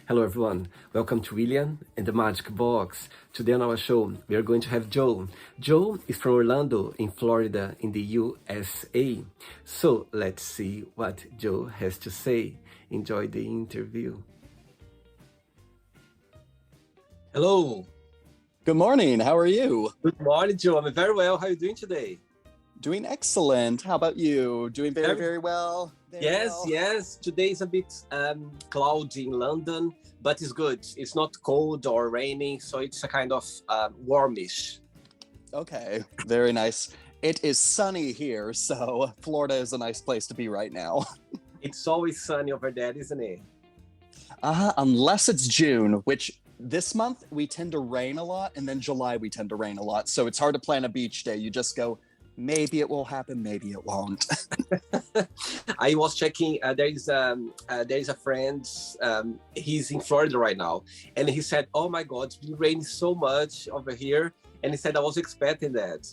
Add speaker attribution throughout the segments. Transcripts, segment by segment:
Speaker 1: Hello, everyone. Welcome to William and the Magic Box. Today on our show, we are going to have Joe. Joe is from Orlando, in Florida, in the USA. So let's see what Joe has to say. Enjoy the interview. Hello.
Speaker 2: Good morning. How are you?
Speaker 1: Good morning, Joe. I'm very well. How are you doing today?
Speaker 2: Doing excellent. How about you? Doing very,
Speaker 1: Very-
Speaker 2: very well. Very
Speaker 1: Yes,
Speaker 2: well.
Speaker 1: yes. Today is a bit cloudy in London, but it's good. It's not cold or raining, so it's a kind of warmish.
Speaker 2: Okay. Very nice. It is sunny here, so Florida is a nice place to be right now.
Speaker 1: It's always sunny over there, isn't it?
Speaker 2: Unless it's June, which this month we tend to rain a lot, and then July we tend to rain a lot. So it's hard to plan a beach day. You just go, maybe it will happen, maybe it won't.
Speaker 1: I was checking. There is a friend. He's in Florida right now, and he said, "Oh my God, it's been raining so much over here." And he said, "I was expecting that."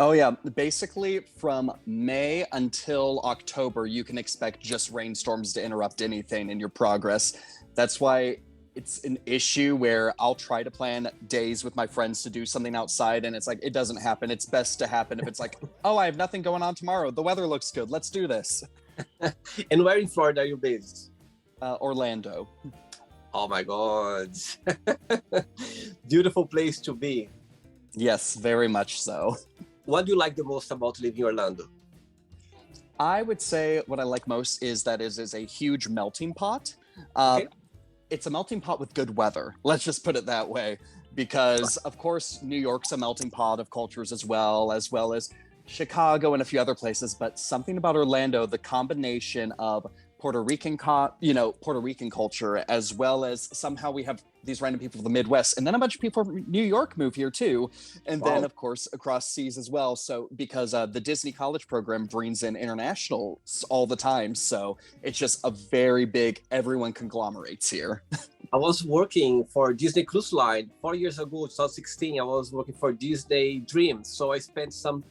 Speaker 2: Oh yeah, basically from May until October, you can expect just rainstorms to interrupt anything in your progress. That's why it's an issue where I'll try to plan days with my friends to do something outside and it's like, it doesn't happen. It's best to happen if it's like, oh, I have nothing going on tomorrow. The weather looks good. Let's do this.
Speaker 1: And where in Florida are you based?
Speaker 2: Orlando.
Speaker 1: Oh my God, beautiful place to be.
Speaker 2: Yes, very much so.
Speaker 1: What do you like the most about living in Orlando?
Speaker 2: I would say what I like most is that it is a huge melting pot.
Speaker 1: Okay.
Speaker 2: It's a melting pot with good weather. Let's just put it that way. Because, of course, New York's a melting pot of cultures as well as Chicago and a few other places. But something about Orlando, the combination of Puerto Rican culture, as well as somehow we have these random people from the Midwest, and then a bunch of people from New York move here too, and then
Speaker 1: Wow.
Speaker 2: of course across seas as well. So because the Disney College program brings in internationals all the time, so it's just a very big everyone conglomerates here.
Speaker 1: I was working for Disney Cruise Line 4 years ago, 2016. I was working for Disney Dreams. So I spent some.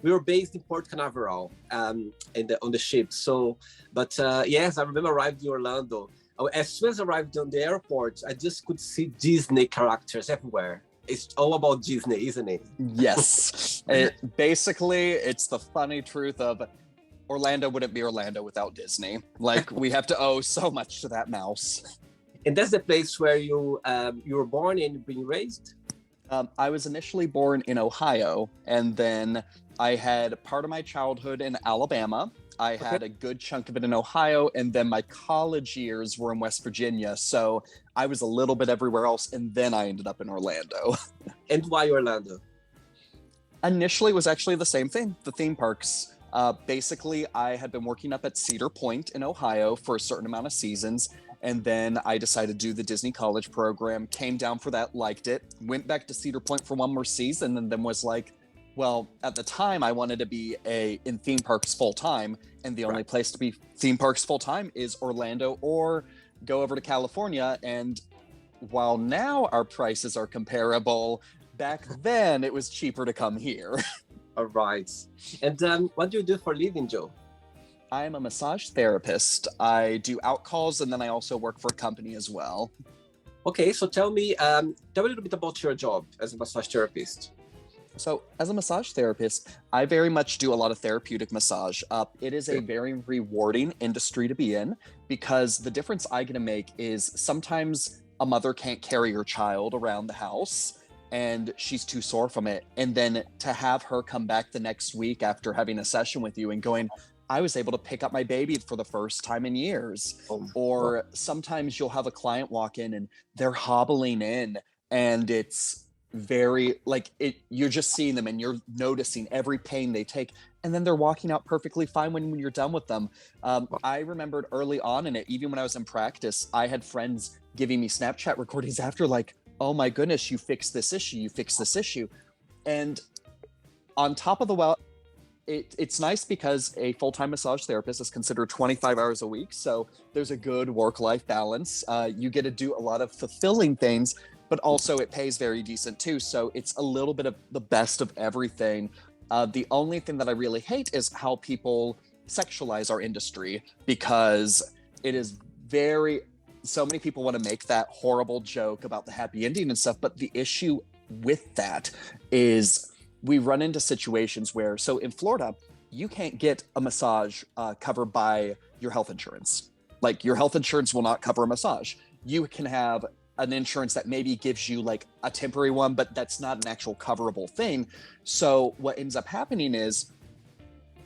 Speaker 1: We were based in Port Canaveral, on the ship. So, but yes, I remember arriving in Orlando. As soon as I arrived on the airport, I just could see Disney characters everywhere. It's all about Disney, isn't it?
Speaker 2: Yes, basically it's the funny truth of Orlando wouldn't be Orlando without Disney. Like we have to owe so much to that mouse.
Speaker 1: And that's the place where you were born and being raised.
Speaker 2: I was initially born in Ohio, and then I had part of my childhood in Alabama. I had a good chunk of it in Ohio, and then my college years were in West Virginia. So I was a little bit everywhere else, and then I ended up in Orlando.
Speaker 1: And why Orlando?
Speaker 2: Initially, it was actually the same thing, the theme parks. Basically, I had been working up at Cedar Point in Ohio for a certain amount of seasons. And then I decided to do the Disney College program, came down for that, liked it, went back to Cedar Point for one more season, and then was like, well, at the time I wanted to be in theme parks full time, and the only place to be theme parks full time is Orlando or go over to California. And while now our prices are comparable, back then it was cheaper to come here.
Speaker 1: All right. And what do you do for a living, Joe?
Speaker 2: I am a massage therapist. I do outcalls, and then I also work for a company as well.
Speaker 1: Okay, so tell me a little bit about your job as a massage therapist.
Speaker 2: So as a massage therapist, I very much do a lot of therapeutic massage. It is a very rewarding industry to be in because the difference I get to make is sometimes a mother can't carry her child around the house and she's too sore from it. And then to have her come back the next week after having a session with you and going, I was able to pick up my baby for the first time in years. Or sometimes you'll have a client walk in and they're hobbling in and it's very like it, you're just seeing them and you're noticing every pain they take. And then they're walking out perfectly fine when you're done with them. I remembered early on in it, even when I was in practice, I had friends giving me Snapchat recordings after like, oh my goodness, you fixed this issue, you fixed this issue. And on top of the well, it's nice because a full-time massage therapist is considered 25 hours a week. So there's a good work-life balance. You get to do a lot of fulfilling things, but also it pays very decent too. So it's a little bit of the best of everything. The only thing that I really hate is how people sexualize our industry because it is very so many people want to make that horrible joke about the happy ending and stuff, but the issue with that is we run into situations where, so in Florida, you can't get a massage covered by your health insurance. Like, your health insurance will not cover a massage. You can have an insurance that maybe gives you like a temporary one, but that's not an actual coverable thing. So what ends up happening is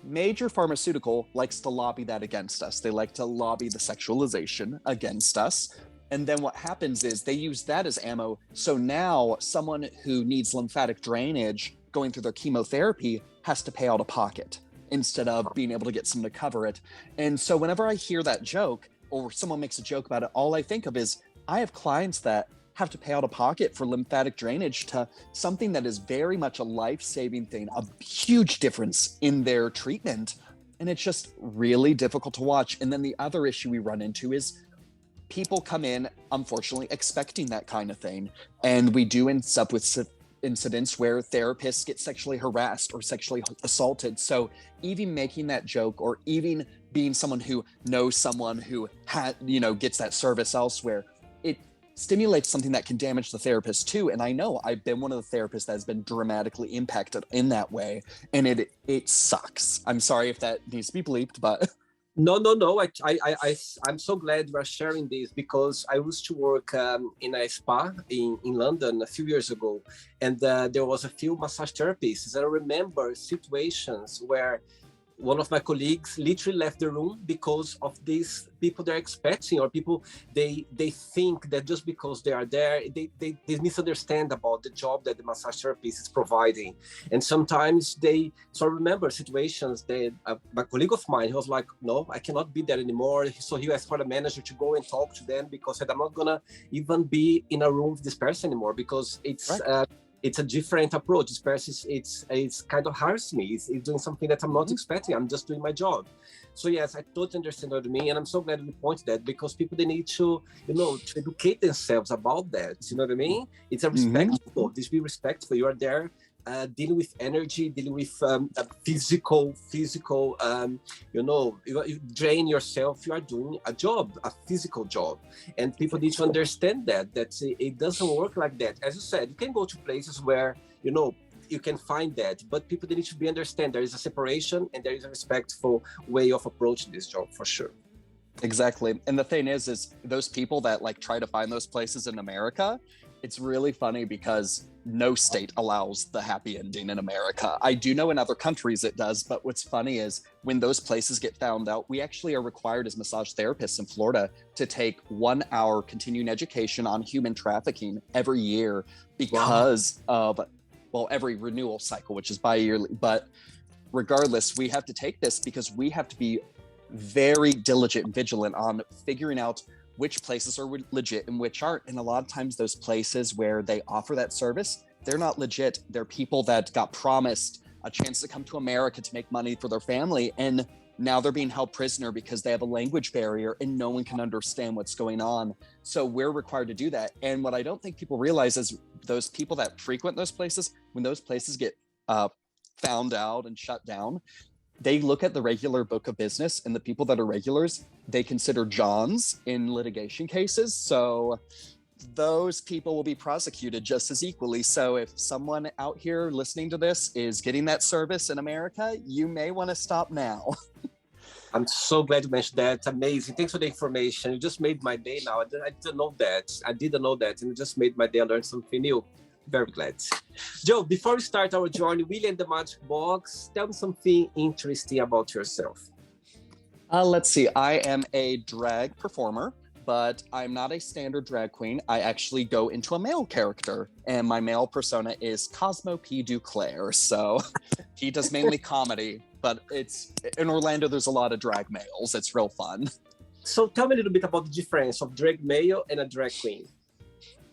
Speaker 2: major pharmaceutical likes to lobby that against us. They like to lobby the sexualization against us. And then what happens is they use that as ammo. So now someone who needs lymphatic drainage going through their chemotherapy has to pay out of pocket instead of being able to get someone to cover it. And so whenever I hear that joke or someone makes a joke about it, all I think of is I have clients that have to pay out of pocket for lymphatic drainage to something that is very much a life-saving thing, a huge difference in their treatment. And it's just really difficult to watch. And then the other issue we run into is people come in, unfortunately, expecting that kind of thing. And we do end up with incidents where therapists get sexually harassed or sexually assaulted. So even making that joke, or even being someone who knows someone who gets that service elsewhere, it stimulates something that can damage the therapist too. And I know I've been one of the therapists that has been dramatically impacted in that way, and it sucks. I'm sorry if that needs to be bleeped, but
Speaker 1: No. I'm so glad you are sharing this, because I used to work in a spa in London a few years ago, and there was a few massage therapists. And I remember situations where one of my colleagues literally left the room because of these people they're expecting, or people they think that just because they are there, they misunderstand about the job that the massage therapist is providing. And sometimes so I remember situations that my colleague of mine, he was like, no, I cannot be there anymore. So he asked for the manager to go and talk to them, because he said, I'm not gonna even be in a room with this person anymore, because it's a different approach. This person, it's kind of harassing me. It's doing something that I'm not expecting. I'm just doing my job. So yes, I totally understand what you mean. And I'm so glad you pointed that, because people, they need to, to educate themselves about that. You know what I mean? It's a respectful, just be respectful. You are there dealing with energy, dealing with physical, you drain yourself. You are doing a job, a physical job. And people need to understand that it doesn't work like that. As you said, you can go to places where, you can find that, but people, they need to understand there is a separation and there is a respectful way of approaching this job, for sure.
Speaker 2: Exactly. And the thing is those people that like try to find those places in America, it's really funny because no state allows the happy ending in America. I do know in other countries it does, but what's funny is when those places get found out, we actually are required as massage therapists in Florida to take 1 hour continuing education on human trafficking every year because of, every renewal cycle, which is bi-yearly. But regardless, we have to take this because we have to be very diligent and vigilant on figuring out which places are legit and which aren't. And a lot of times those places where they offer that service, they're not legit. They're people that got promised a chance to come to America to make money for their family. And now they're being held prisoner because they have a language barrier and no one can understand what's going on. So we're required to do that. And what I don't think people realize is those people that frequent those places, when those places get found out and shut down, they look at the regular book of business, and the people that are regulars, they consider Johns in litigation cases. So those people will be prosecuted just as equally. So if someone out here listening to this is getting that service in America, you may want to stop now.
Speaker 1: I'm so glad you mentioned that. Amazing. Thanks for the information. You just made my day now. I didn't know that. And it just made my day. I learned something new. Very glad. Joe, before we start our journey, Willie and the Magic Box, tell me something interesting about yourself.
Speaker 2: Let's see. I am a drag performer, but I'm not a standard drag queen. I actually go into a male character, and my male persona is Cosmo P. Duclair. So he does mainly comedy, but it's in Orlando, there's a lot of drag males. It's real fun.
Speaker 1: So tell me a little bit about the difference of drag male and a drag queen.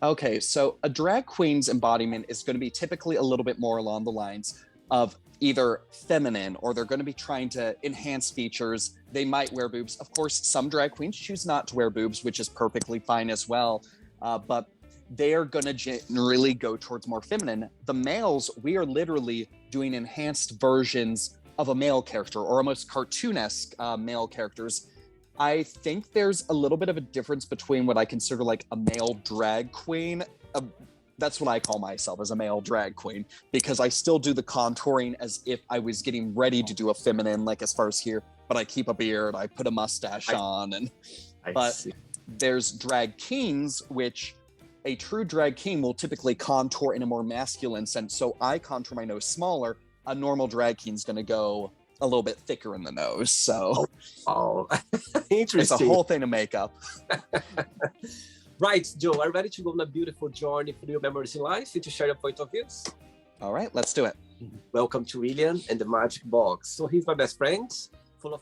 Speaker 2: Okay, so a drag queen's embodiment is going to be typically a little bit more along the lines of either feminine, or they're going to be trying to enhance features. They might wear boobs. Of course, some drag queens choose not to wear boobs, which is perfectly fine as well. But they are going to generally go towards more feminine. The males, we are literally doing enhanced versions of a male character, or almost cartoonesque male characters. I think there's a little bit of a difference between what I consider like a male drag queen. That's what I call myself, as a male drag queen, because I still do the contouring as if I was getting ready to do a feminine, like as far as here, but I keep a beard, I put a mustache on, and but there's drag kings, which a true drag king will typically contour in a more masculine sense. So I contour my nose smaller. A normal drag king's going to go a little bit thicker in the nose. So
Speaker 1: interesting.
Speaker 2: It's a whole thing of makeup.
Speaker 1: Right, Joe, are you ready to go on a beautiful journey through your memories in life and to share your point of views?
Speaker 2: All right, let's do it.
Speaker 1: Welcome to William and the Magic Box. So he's my best friend, full of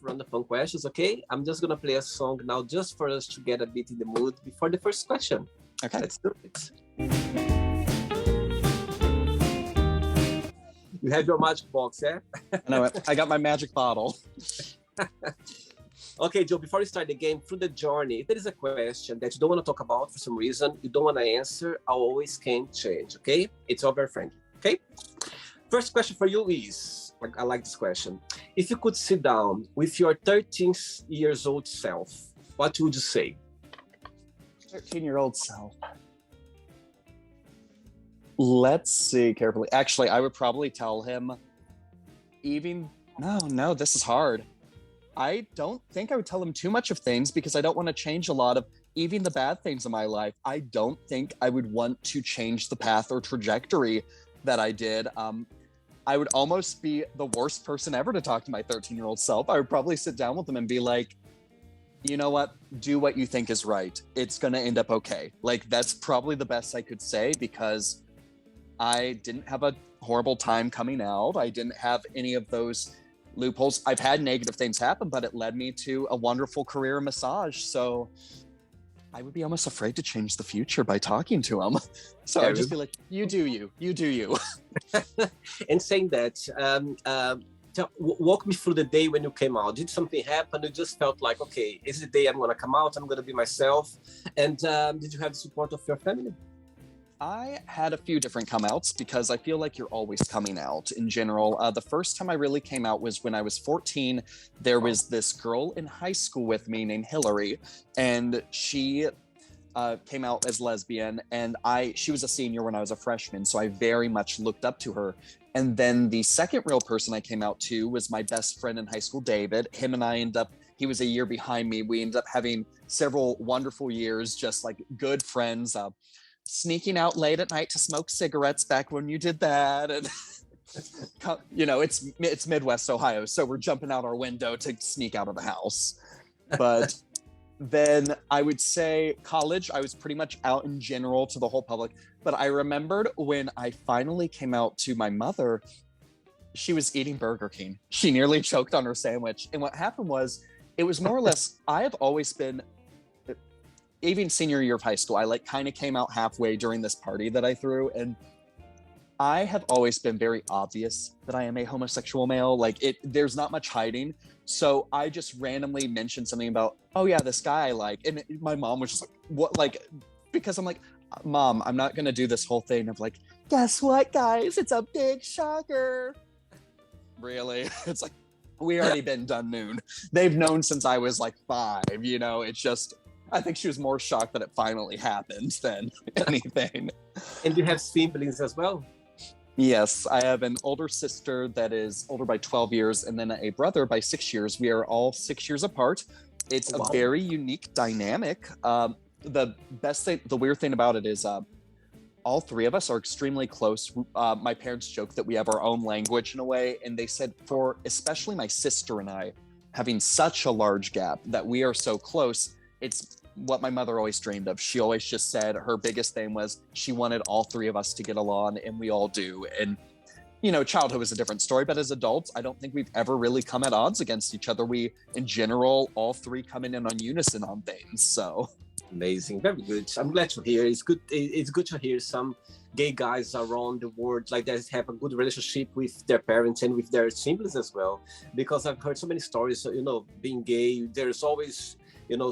Speaker 1: random fun questions, okay? I'm just gonna play a song now just for us to get a bit in the mood before the first question.
Speaker 2: Okay.
Speaker 1: Let's do it. You have your magic box, yeah?
Speaker 2: I know it. I got my magic bottle.
Speaker 1: Okay, Joe, before we start the game, through the journey, if there is a question that you don't want to talk about for some reason, you don't want to answer, I always can change, okay? It's all very friendly, okay? First question for you is, I like this question. If you could sit down with your 13 years old self, what would you say?
Speaker 2: 13-year-old self. Let's see carefully. Actually, I would probably tell him no, this is hard. I don't think I would tell him too much of things because I don't want to change a lot of even the bad things in my life. I don't think I would want to change the path or trajectory that I did. I would almost be the worst person ever to talk to my 13-year-old self. I would probably sit down with him and be like, you know what? Do what you think is right. It's going to end up okay. Like, that's probably the best I could say because I didn't have a horrible time coming out. I didn't have any of those loopholes. I've had negative things happen, but it led me to a wonderful career in massage. So I would be almost afraid to change the future by talking to him. So I'd just be like, you do you.
Speaker 1: And saying that, walk me through the day when you came out. Did something happen? You just felt like, okay, is the day I'm going to come out, I'm going to be myself. And did you have the support of your family?
Speaker 2: I had a few different come outs because I feel like you're always coming out in general. The first time I really came out was when I was 14. There was this girl in high school with me named Hillary, and she came out as lesbian, and she was a senior when I was a freshman, so I very much looked up to her. And then the second real person I came out to was my best friend in high school, David. Him and I he was a year behind me. We ended up having several wonderful years, just like good friends, sneaking out late at night to smoke cigarettes back when you did that. And you know, it's Midwest Ohio, so we're jumping out our window to sneak out of the house. But then I would say college, I was pretty much out in general to the whole public. But I remembered when I finally came out to my mother, she was eating Burger King. She nearly choked on her sandwich. And what happened was, it was more or less, I have always been, even senior year of high school, I kind of came out halfway during this party that I threw. And I have always been very obvious that I am a homosexual male. There's not much hiding. So I just randomly mentioned something about, oh yeah, this guy I like. And my mom was just like, what? Because I'm like, Mom, I'm not going to do this whole thing of like, guess what, guys? It's a big shocker. Really? It's like, we already been done noon. They've known since I was like 5, you know, it's just, I think she was more shocked that it finally happened than anything.
Speaker 1: And you have siblings as well?
Speaker 2: Yes, I have an older sister that is older by 12 years and then a brother by 6 years. We are all 6 years apart. It's a very unique dynamic. The weird thing about it is all 3 of us are extremely close. My parents joke that we have our own language in a way. And they said for especially my sister and I having such a large gap that we are so close, it's what my mother always dreamed of. She always just said her biggest thing was she wanted all 3 of us to get along, and we all do. And, you know, childhood was a different story, but as adults, I don't think we've ever really come at odds against each other. We, in general, all 3 coming in on unison on things, so.
Speaker 1: Amazing, very good. I'm glad to hear. It's good to hear some gay guys around the world like that have a good relationship with their parents and with their siblings as well. Because I've heard so many stories, you know, being gay, there's always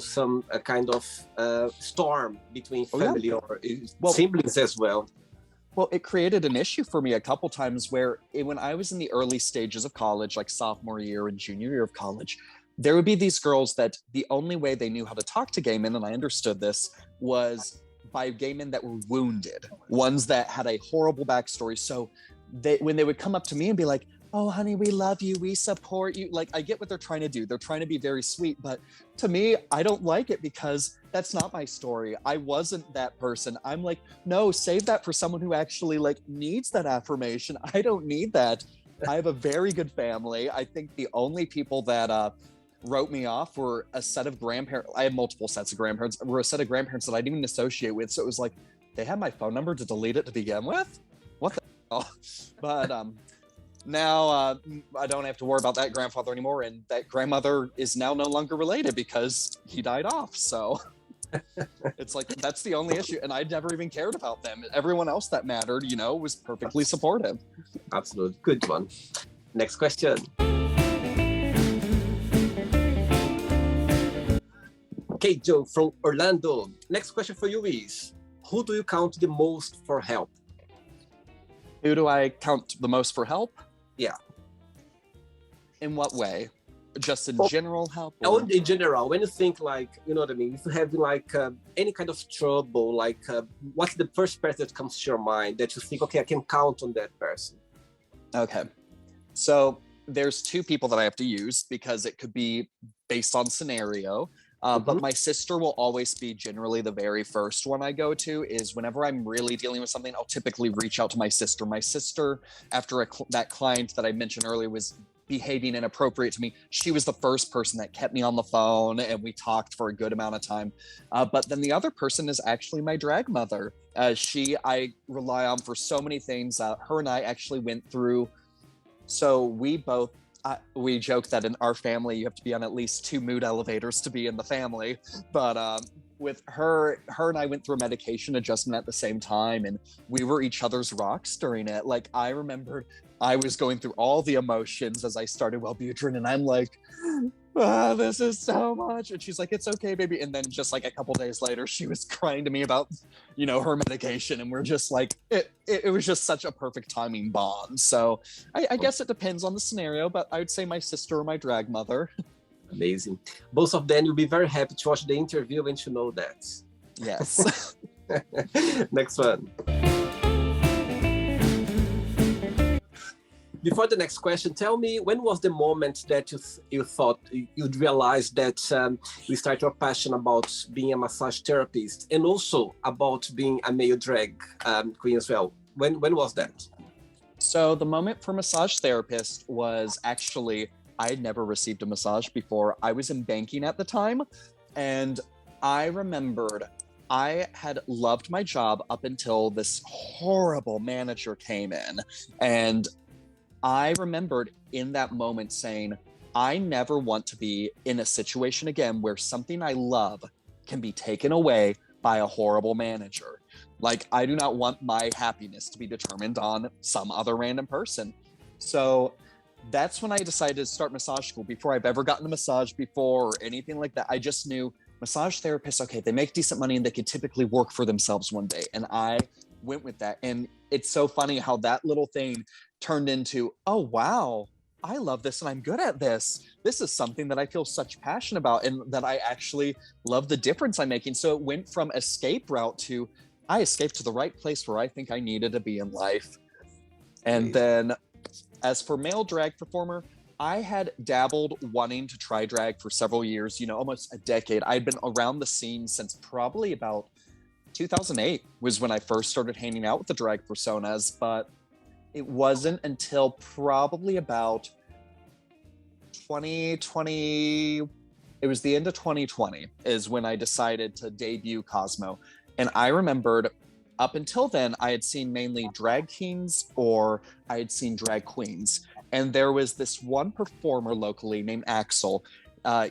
Speaker 1: some kind of storm between
Speaker 2: Oh, yeah.
Speaker 1: family or
Speaker 2: Well-
Speaker 1: siblings as well.
Speaker 2: Well, it created an issue for me a couple times where when I was in the early stages of college, like sophomore year and junior year of college, there would be these girls that the only way they knew how to talk to gay men, and I understood this, was by gay men that were wounded, ones that had a horrible backstory. So when they would come up to me and be like, "Oh, honey, we love you, we support you." Like, I get what they're trying to do. They're trying to be very sweet, but to me, I don't like it because that's not my story. I wasn't that person. I'm like, no, save that for someone who actually like needs that affirmation. I don't need that. I have a very good family. I think the only people that wrote me off were a set of grandparents. I have multiple sets of grandparents. Were a set of grandparents that I didn't even associate with. So it was like, they had my phone number to delete it to begin with. What the hell? But now I don't have to worry about that grandfather anymore, and that grandmother is now no longer related because he died off. So it's like, that's the only issue, and I never even cared about them. Everyone else that mattered, was perfectly supportive.
Speaker 1: Absolutely. Good one. Next question. Okay, Joe from Orlando. Next question for you is, who do you count the most for help?
Speaker 2: Who do I count the most for help?
Speaker 1: Yeah.
Speaker 2: In what way? Just in general help?
Speaker 1: Or in general, when you think like, you know what I mean? If you have like any kind of trouble, like what's the first person that comes to your mind that you think, okay, I can count on that person?
Speaker 2: Okay. So there's two people that I have to use because it could be based on scenario. But my sister will always be generally the very first one I go to. Is whenever I'm really dealing with something, I'll typically reach out to my sister. My sister, after that client that I mentioned earlier was behaving inappropriate to me, she was the first person that kept me on the phone and we talked for a good amount of time. But then the other person is actually my drag mother. I rely on for so many things. Her and I actually went through, so we joke that in our family, you have to be on at least 2 mood elevators to be in the family. But with her and I went through a medication adjustment at the same time, and we were each other's rocks during it. Like, I remembered I was going through all the emotions as I started Wellbutrin, and I'm like, this is so much. And she's like, it's okay, baby. And then just like a couple days later, she was crying to me about, her medication. And we're just like, it was just such a perfect timing bond. So I guess it depends on the scenario, but I would say my sister or my drag mother.
Speaker 1: Amazing. Both of them will be very happy to watch the interview and to know that.
Speaker 2: Yes.
Speaker 1: Next one. Before the next question, tell me, when was the moment that you thought you'd realize that you started your passion about being a massage therapist and also about being a male drag queen as well? When was that?
Speaker 2: So the moment for massage therapist was actually, I had never received a massage before. I was in banking at the time, and I remembered I had loved my job up until this horrible manager came in, and I remembered in that moment saying, I never want to be in a situation again where something I love can be taken away by a horrible manager. Like, I do not want my happiness to be determined on some other random person. So that's when I decided to start massage school. Before I've ever gotten a massage before or anything like that, I just knew massage therapists, okay, they make decent money and they could typically work for themselves one day. And I went with that. And it's so funny how that little thing turned into, oh, wow, I love this and I'm good at this. This is something that I feel such passion about and that I actually love the difference I'm making. So it went from escape route to I escaped to the right place where I think I needed to be in life. And then as for male drag performer, I had dabbled wanting to try drag for several years, almost a decade. I'd been around the scene since probably about 2008 was when I first started hanging out with the drag personas, but it wasn't until probably about 2020, it was the end of 2020 is when I decided to debut Cosmo. And I remembered up until then, I had seen mainly drag kings or I had seen drag queens. And there was this one performer locally named Axel.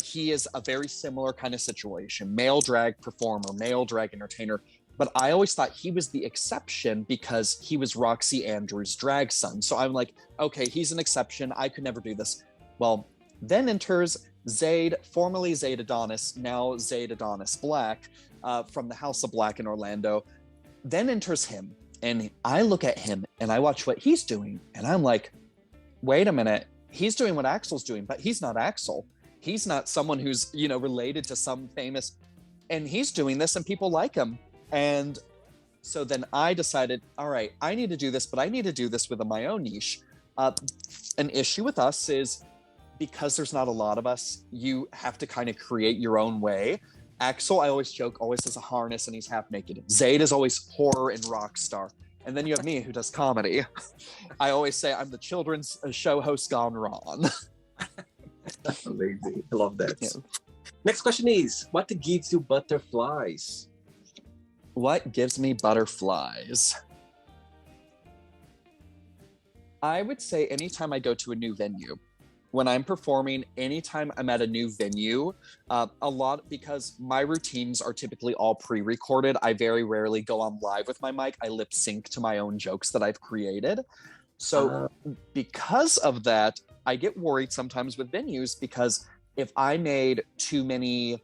Speaker 2: He is a very similar kind of situation, male drag performer, male drag entertainer. But I always thought he was the exception because he was Roxy Andrews' drag son. So I'm like, okay, he's an exception. I could never do this. Well, then enters Zayd, formerly Zayd Adonis, now Zayd Adonis Black, from the House of Black in Orlando, then enters him. And I look at him and I watch what he's doing. And I'm like, wait a minute. He's doing what Axel's doing, but he's not Axel. He's not someone who's, related to some famous, and he's doing this and people like him. And so then I decided, all right, I need to do this, but I need to do this within my own niche. An issue with us is because there's not a lot of us, you have to kind of create your own way. Axel, I always joke, always has a harness and he's half naked. Zayd is always horror and rock star. And then you have me who does comedy. I always say I'm the children's show host gone wrong.
Speaker 1: Amazing. I love that.
Speaker 2: Yeah.
Speaker 1: Next question is, what gives you butterflies?
Speaker 2: What gives me butterflies? I would say anytime I go to a new venue. When I'm performing, anytime I'm at a new venue, a lot, because my routines are typically all pre-recorded. I very rarely go on live with my mic. I lip sync to my own jokes that I've created. So because of that, I get worried sometimes with venues, because if I made too many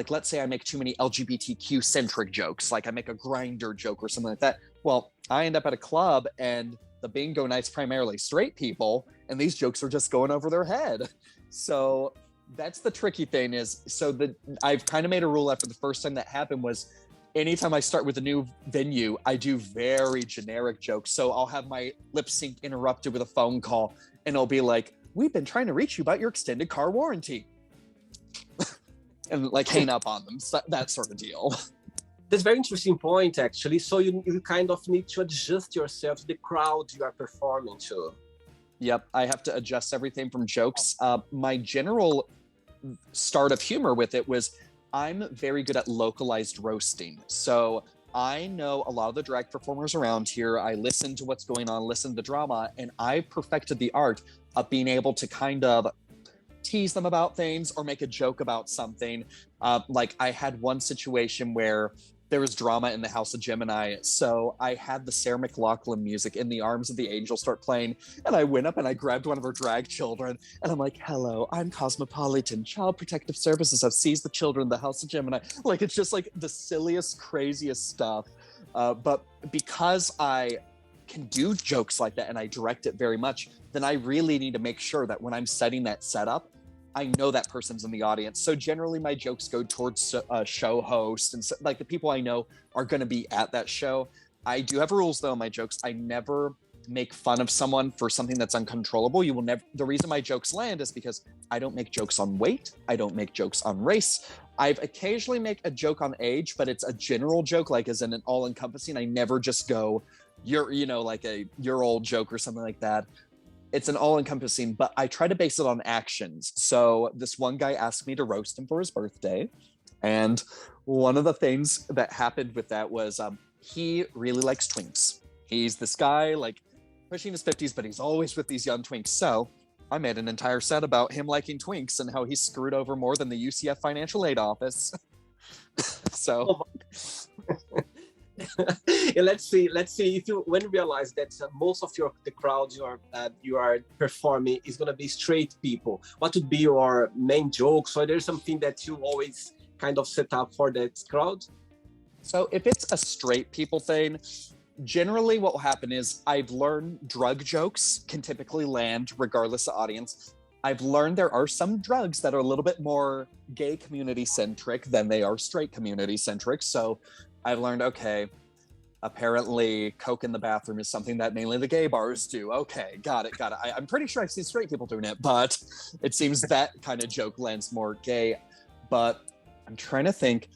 Speaker 2: let's say I make too many LGBTQ centric jokes, like I make a grinder joke or something like that. Well, I end up at a club and the bingo night's primarily straight people, and these jokes are just going over their head. So that's the tricky thing I've kind of made a rule after the first time that happened was anytime I start with a new venue, I do very generic jokes. So I'll have my lip sync interrupted with a phone call and it'll be like, we've been trying to reach you about your extended car warranty. And like hang up on them, so that sort of deal.
Speaker 1: That's a very interesting point, actually. So you kind of need to adjust yourself to the crowd you are performing to.
Speaker 2: Yep, I have to adjust everything from jokes. My general start of humor with it was I'm very good at localized roasting. So I know a lot of the drag performers around here. I listen to what's going on, listen to the drama, and I perfected the art of being able to kind of tease them about things or make a joke about something. Like I had one situation where there was drama in the House of Gemini. So I had the Sarah McLachlan music, In the Arms of the Angel, start playing. And I went up and I grabbed one of her drag children. And I'm like, hello, I'm Cosmopolitan Child Protective Services. I've seized the children in the House of Gemini. Like, it's just like the silliest, craziest stuff. But because I can do jokes like that and I direct it very much, then I really need to make sure that when I'm setting that setup, I know that person's in the audience. So generally my jokes go towards show host and so, like the people I know are going to be at that show. I do have rules though in my jokes. I never make fun of someone for something that's uncontrollable. You will never. The reason my jokes land is because I don't make jokes on weight. I don't make jokes on race. I've occasionally make a joke on age, but it's a general joke, like as in an all-encompassing. I never just go, like a your old joke or something like that. It's an all-encompassing, but I try to base it on actions. So this one guy asked me to roast him for his birthday. And one of the things that happened with that was he really likes twinks. He's this guy, like, pushing his 50s, but he's always with these young twinks. So I made an entire set about him liking twinks and how he screwed over more than the UCF financial aid office. So...
Speaker 1: And let's see if you when you realize that most of the crowd you are performing is going to be straight people, what would be your main joke? So there's something that you always kind of set up for that crowd?
Speaker 2: So if it's a straight people thing, generally what will happen is I've learned drug jokes can typically land regardless of audience. I've learned there are some drugs that are a little bit more gay community centric than they are straight community centric. So I've learned, okay, apparently coke in the bathroom is something that mainly the gay bars do. Okay, got it. I'm pretty sure I've seen straight people doing it, but it seems that kind of joke lands more gay. But I'm trying to think.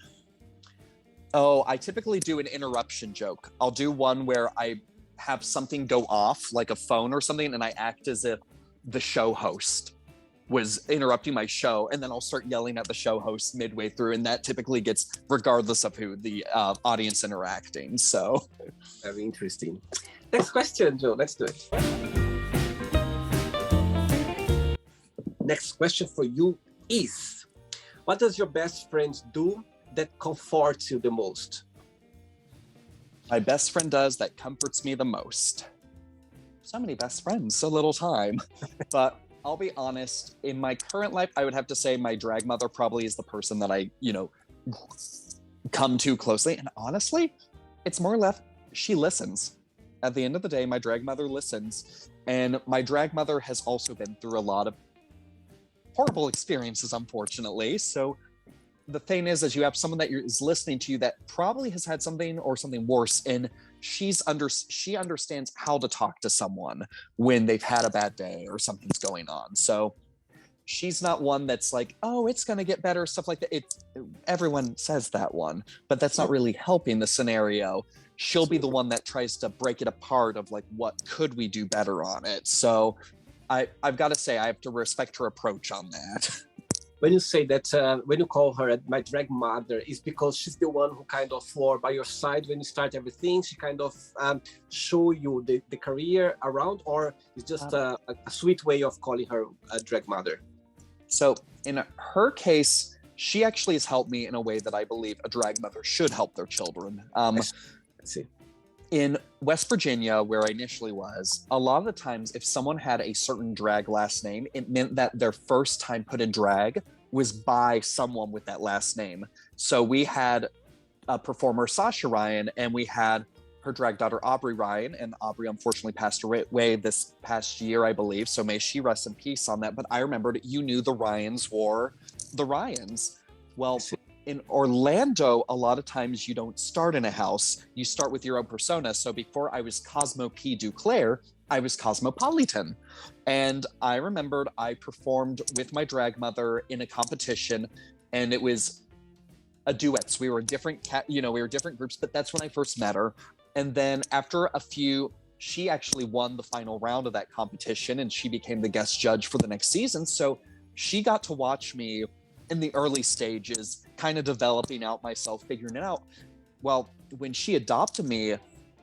Speaker 2: Oh, I typically do an interruption joke. I'll do one where I have something go off, like a phone or something, and I act as if the show host was interrupting my show, and then I'll start yelling at the show host midway through, and that typically gets regardless of who the audience interacting. So
Speaker 1: very interesting. Next question, Joe. Let's do it. Next question for you is, what does your best friend do that comforts you the most?
Speaker 2: My best friend does that comforts me the most. So many best friends, so little time. But I'll be honest, in my current life, I would have to say my drag mother probably is the person that I, come to closely. And honestly, it's more or less, she listens. At the end of the day, my drag mother listens. And my drag mother has also been through a lot of horrible experiences, unfortunately. So the thing is you have someone that is listening to you that probably has had something or something worse, and she understands how to talk to someone when they've had a bad day or something's going on. So she's not one that's like, oh, it's going to get better, stuff like that. Everyone says that one, but that's not really helping the scenario. She'll be the one that tries to break it apart of like, what could we do better on it? So I've got to say, I have to respect her approach on that.
Speaker 1: When you say that, when you call her my drag mother, is because she's the one who kind of were by your side when you start everything? She kind of show you the career around, or it's just a sweet way of calling her a drag mother?
Speaker 2: So in her case, she actually has helped me in a way that I believe a drag mother should help their children.
Speaker 1: Let's see.
Speaker 2: In West Virginia, where I initially was, a lot of the times if someone had a certain drag last name, it meant that their first time put in drag was by someone with that last name. So we had a performer, Sasha Ryan, and we had her drag daughter, Aubrey Ryan, and Aubrey unfortunately passed away this past year, I believe. So may she rest in peace on that. But I remembered you knew the Ryans wore the Ryans. Well, in Orlando, a lot of times you don't start in a house, you start with your own persona. So before I was Cosmo P. Duclair, I was Cosmopolitan. And I remembered I performed with my drag mother in a competition, and it was a duets. We were different, we were different groups, but that's when I first met her. And then after a few, she actually won the final round of that competition, and she became the guest judge for the next season. So she got to watch me in the early stages, kind of developing out myself, figuring it out. Well, when she adopted me,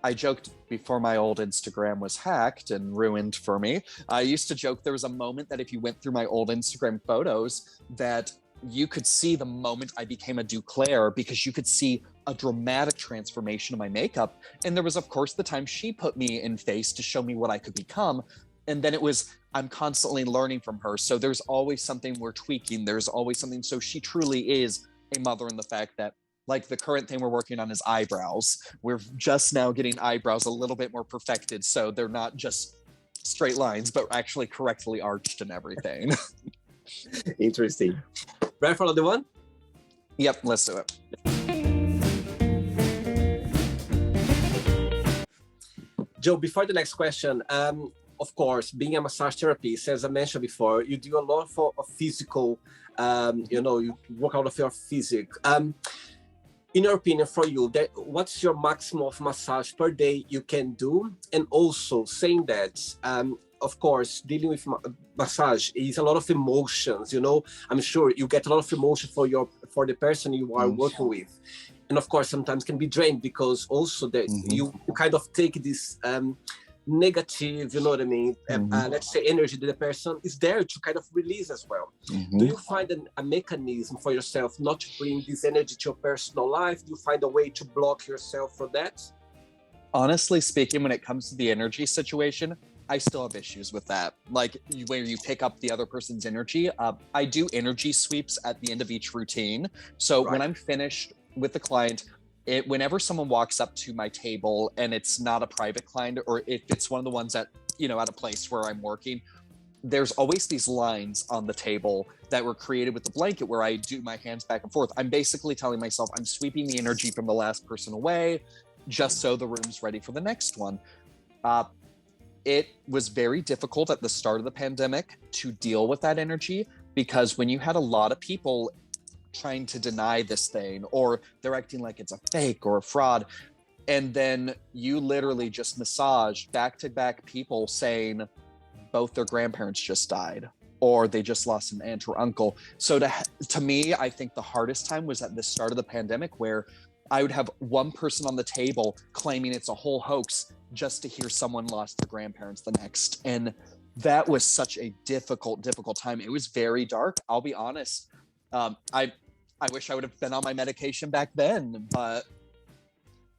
Speaker 2: I joked before my old Instagram was hacked and ruined for me. I used to joke there was a moment that if you went through my old Instagram photos that you could see the moment I became a Duclair, because you could see a dramatic transformation of my makeup. And there was, of course, the time she put me in face to show me what I could become. And then it was, I'm constantly learning from her. So there's always something we're tweaking. There's always something. So she truly is a mother in the fact that, like, the current thing we're working on is eyebrows. We're just now getting eyebrows a little bit more perfected. So they're not just straight lines, but actually correctly arched and everything.
Speaker 1: Interesting. Ready for another one?
Speaker 2: Yep, let's do it.
Speaker 1: Joe, before the next question, of course, being a massage therapist, as I mentioned before, you do a lot of physical, you work out of your physique. In your opinion, for you, what's your maximum of massage per day you can do? And also saying that, of course, dealing with massage is a lot of emotions. I'm sure you get a lot of emotion for the person you are working with, and of course, sometimes can be drained because also that you kind of take this negative, let's say energy that the person is there to kind of release as well. Do you find a mechanism for yourself not to bring this energy to your personal life? Do you find a way to block yourself from that?
Speaker 2: Honestly speaking, when it comes to the energy situation, I still have issues with that. Like where you pick up the other person's energy. I do energy sweeps at the end of each routine. So when I'm finished with the client, whenever someone walks up to my table and it's not a private client, or if it's one of the ones at a place where I'm working, there's always these lines on the table that were created with the blanket where I do my hands back and forth. I'm basically telling myself I'm sweeping the energy from the last person away, just so the room's ready for the next one. It was very difficult at the start of the pandemic to deal with that energy, because when you had a lot of people trying to deny this thing, or they're acting like it's a fake or a fraud, and then you literally just massage back-to-back people saying both their grandparents just died, or they just lost an aunt or uncle. So to me, I think the hardest time was at the start of the pandemic, where I would have one person on the table claiming it's a whole hoax just to hear someone lost their grandparents the next. And that was such a difficult time. It was very dark, I'll be honest. I wish I would have been on my medication back then, but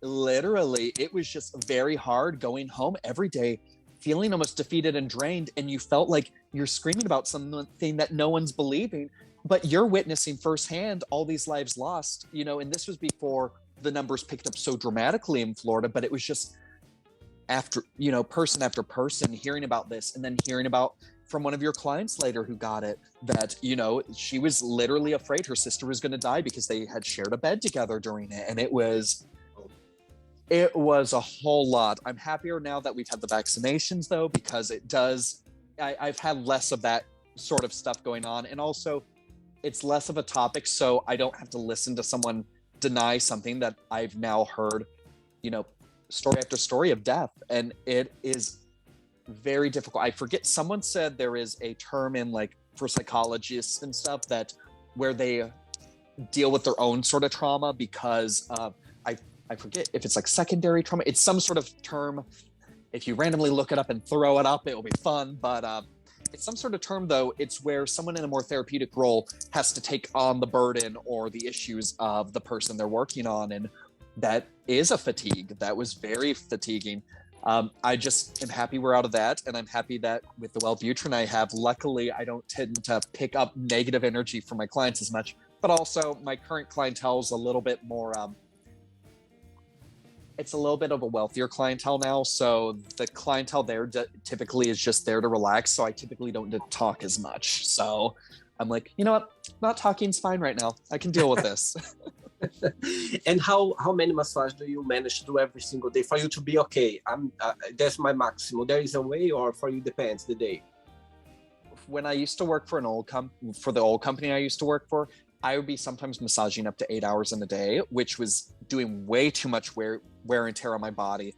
Speaker 2: literally it was just very hard going home every day feeling almost defeated and drained, and you felt like you're screaming about something that no one's believing, but you're witnessing firsthand all these lives lost, you know. And this was before the numbers picked up so dramatically in Florida, but it was just after, you know, person after person hearing about this, and then hearing about from one of your clients later who got it, that, you know, she was literally afraid her sister was going to die because they had shared a bed together during it. And it was a whole lot. I'm happier now that we've had the vaccinations, though, because it does, I've had less of that sort of stuff going on. And also it's less of a topic, so I don't have to listen to someone deny something that I've now heard, you know, story after story of death. And it is very difficult. I forget, someone said there is a term in, like, for psychologists and stuff, that where they deal with their own sort of trauma because I forget if it's like secondary trauma. It's some sort of term. If you randomly look it up and throw it up, it will be fun. But it's some sort of term, though. It's where someone in a more therapeutic role has to take on the burden or the issues of the person they're working on. And that is a fatigue. That was very fatiguing. I just am happy we're out of that. And I'm happy that with the Wellbutrin I have, luckily, I don't tend to pick up negative energy from my clients as much. But also my current clientele is a little bit more... it's a little bit of a wealthier clientele now. So the clientele there typically is just there to relax. So I typically don't talk as much. So I'm like, you know what? Not talking's fine right now. I can deal with this.
Speaker 1: And how many massages do you manage to do every single day for you to be okay? That's my maximum. There is a way, or for you depends the day?
Speaker 2: When I used to work for for the old company I used to work for, I would be sometimes massaging up to 8 hours in a day, which was doing way too much wear and tear on my body.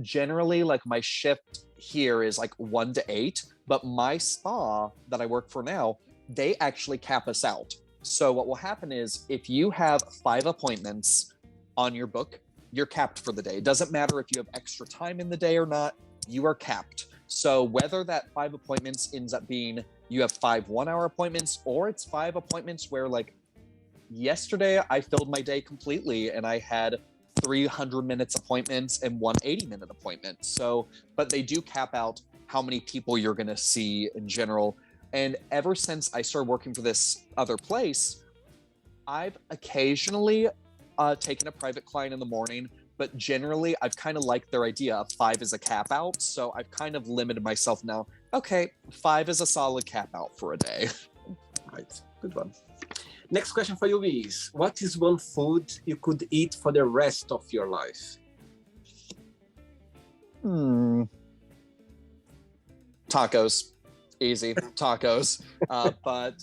Speaker 2: Generally, like, my shift here is like 1 to 8, but my spa that I work for now, they actually cap us out. So what will happen is, if you have 5 appointments on your book, you're capped for the day. It doesn't matter if you have extra time in the day or not, you are capped. So whether that 5 appointments ends up being you have 5 1-hour appointments, or it's 5 appointments where, like, yesterday I filled my day completely and I had 300 minutes appointments and 1 80-minute appointment. So, but they do cap out how many people you're going to see in general. And ever since I started working for this other place, I've occasionally taken a private client in the morning, but generally I've kind of liked their idea of 5 as a cap out. So I've kind of limited myself now. Okay, 5 is a solid cap out for a day.
Speaker 1: Right, good one. Next question for you is, what is one food you could eat for the rest of your life?
Speaker 2: Tacos. Easy. Tacos. But